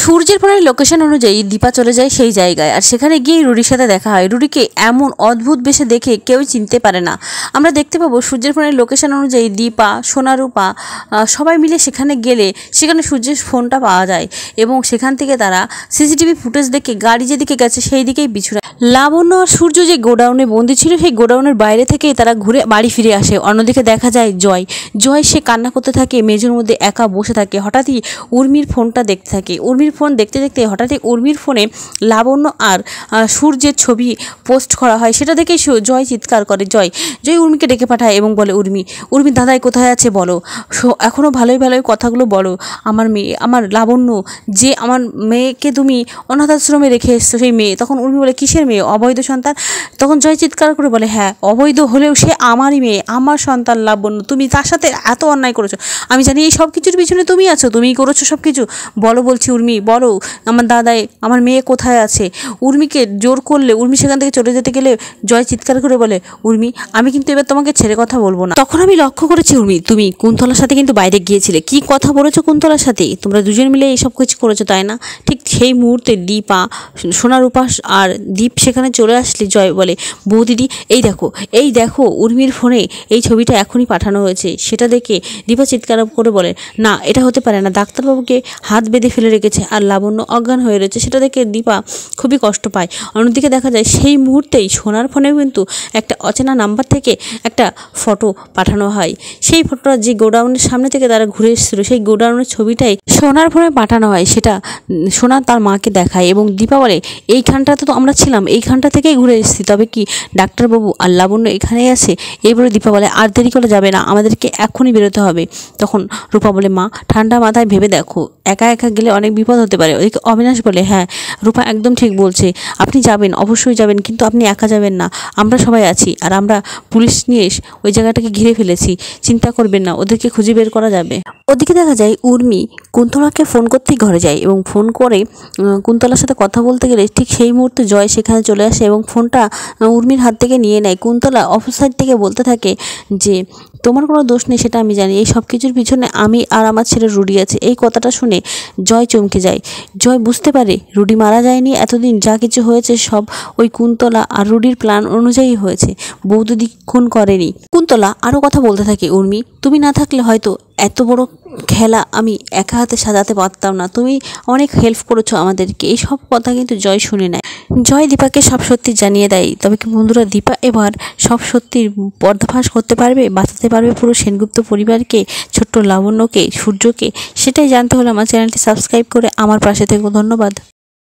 সূর্যের ফোনের লোকেশন অনুযায়ী দীপা চলে যায় সেই জায়গায়, আর সেখানে গিয়ে রুডির সাথে দেখা হয়। রুডিকে এমন অদ্ভুত বেশে দেখে কেউ চিনতে পারে না। আমরা দেখতে পাবো সূর্যের ফোনের লোকেশন অনুযায়ী দীপা, সোনারূপা সবাই মিলে সেখানে গেলে সেখানে সূর্যের ফোনটা পাওয়া যায় এবং সেখান থেকে তারা সিসিটিভি ফুটেজ দেখে গাড়ি যেদিকে গেছে সেই দিকেই পিছু রাখে। লাবণ্য আর সূর্য যে গোডাউনে বন্দি ছিল সেই গোডাউনের বাইরে থেকেই তারা ঘুরে বাড়ি ফিরে আসে। অন্যদিকে দেখা যায় জয় সে কান্না করতে থাকে, মেঝের মধ্যে একা বসে থাকে। হঠাৎই উর্মির ফোনটা দেখতে থাকে। উর্মির ফোন দেখতে দেখতে হঠাৎই উর্মির ফোনে লাবণ্য আর সূর্যের ছবি পোস্ট করা হয়। সেটা দেখেই জয় চিৎকার করে। জয় উর্মিকে ডেকে পাঠায় এবং বলে, উর্মি দাদাই কোথায় আছে বলো, এখনও ভালোই কথাগুলো বলো। আমার মেয়ে, আমার লাবণ্য, যে আমার মেয়েকে তুমি অনাথ আশ্রমে রেখে এসছো সেই মেয়ে। তখন উর্মি বলে, কিসের মেয়ে? অবৈধ সন্তান? তখন জয় চিৎকার করে বলে, হ্যাঁ অবৈধ হলেও সে আমারই মেয়ে, আমার সন্তান লাবণ্য। তুমি তার সাথে এত অন্যায় করেছো। আমি জানি এই সব কিছুর পিছনে তুমি আছো, তুমিই করেছো সব কিছু। বলো বলছি উর্মি, বলো আমার দাদাই, আমার মেয়ে কোথায় আছে? উর্মিকে জোর করলে উর্মি সেখান থেকে চলে যেতে গেলে জয় চিৎকার করে বলে, উর্মি আমি কিন্তু এবার তোমাকে ছেড়ে কথা বলবো না। তখন আমি লক্ষ্য করেছি উর্মি, তুমি কুন্তলার সাথে কিন্তু বাইরে গিয়েছিলে। কি কথা বলেছো কুন্তলার সাথে? তোমরা দুজন মিলে এইসব কিছু করেছো তাই না? ঠিক সেই মুহূর্তে দীপা, সোনারূপা আর দীপ সেখানে চলে আসলে জয় বলে, বৌদিদি এই দেখো উর্মির ফোনে এই ছবিটা এখনই পাঠানো হয়েছে। সেটা দেখে দীপা চিৎকার করে বলে, না এটা হতে পারে না, ডাক্তারবাবুকে হাত বেঁধে ফেলে রেখেছে আর লাবণ্য অজ্ঞান হয়ে রয়েছে। সেটা দেখে দীপা খুবই কষ্ট পায়। অন্যদিকে দেখা যায় সেই মুহূর্তেই সোনার ফোনেও কিন্তু একটা অচেনা নাম্বার থেকে একটা ফটো পাঠানো হয়। সেই ফটোটা যে গোডাউনের সামনে থেকে তারা ঘুরে এসেছিল সেই গোডাউনের ছবিটাই সোনার ফোনে পাঠানো হয়। সেটা সোনা তার মাকে দেখায় এবং দীপা বলে, এইখানটাতে তো আমরা ছিলাম, এইখানটা থেকেই ঘুরে এসেছি, তবে কি ডাক্তারবাবু আর লাবণ্য এখানেই আছে? এই বলে দীপা বলে, আর দেরি করা যাবে না, আমাদেরকে এখনই বেরোতে হবে। তখন রূপা বলে, মা ঠান্ডা মাথায় ভেবে দেখো, একা গেলে অনেক বিপদ হতে পারে। ওইদিকে অবিনাশ বলে, হ্যাঁ রূপা একদম ঠিক বলছে, আপনি যাবেন, অবশ্যই যাবেন, কিন্তু আপনি একা যাবেন না, আমরা সবাই আছি, আর আমরা পুলিশ নিয়ে ওই জায়গাটাকে ঘিরে ফেলেছি, চিন্তা করবেন না, ওদেরকে খুঁজে বের করা যাবে। ওদিকে দেখা যায় উর্মি কুন্তলাকে ফোন করতেই ঘরে যায় এবং ফোন করে কুন্তলার সাথে কথা বলতে গেলে ঠিক সেই মুহূর্তে জয় সেখানে চলে আসে এবং ফোনটা উর্মির হাত থেকে নিয়ে নেয়। কুন্তলা অফিস সাইড থেকে বলতে থাকে যে, তোমার কোনো দোষ নেই সেটা আমি জানি, এই সব কিছুর পিছনে আমি আর আমার ছেলে রুডি আছে। এই কথাটা শুনে জয় চমকে যায়। জয় বুঝতে পারে রুডি মারা যায়নি, এতদিন যা কিছু হয়েছে সব ওই কুন্তলা আর রুডির প্ল্যান অনুযায়ী হয়েছে, বৌদিদি খুন করেনি। কুন্তলা আরও কথা বলতে থাকে, উর্মি তুমি না থাকলে হয়তো এত বড় খেলা আমি একা হাতে সাজাতে পারতাম না, তুমি অনেক হেল্প করেছো আমাদেরকে। এই সব কথা কিন্তু জয় শুনে নেয়। জয় দীপাকে সব সত্যি জানিয়ে দেয়। তবে কি বন্ধুরা, দীপা এবার সব সত্যির পর্দাফাশ করতে পারবে, বাঁচাতে পারবে পুরো সেনগুপ্ত পরিবারকে, ছোট্ট লাবণ্যকে, সূর্যকে? সেটাই জানতে হলে আমার চ্যানেলটি সাবস্ক্রাইব করে আমার পাশে থেকো। ধন্যবাদ।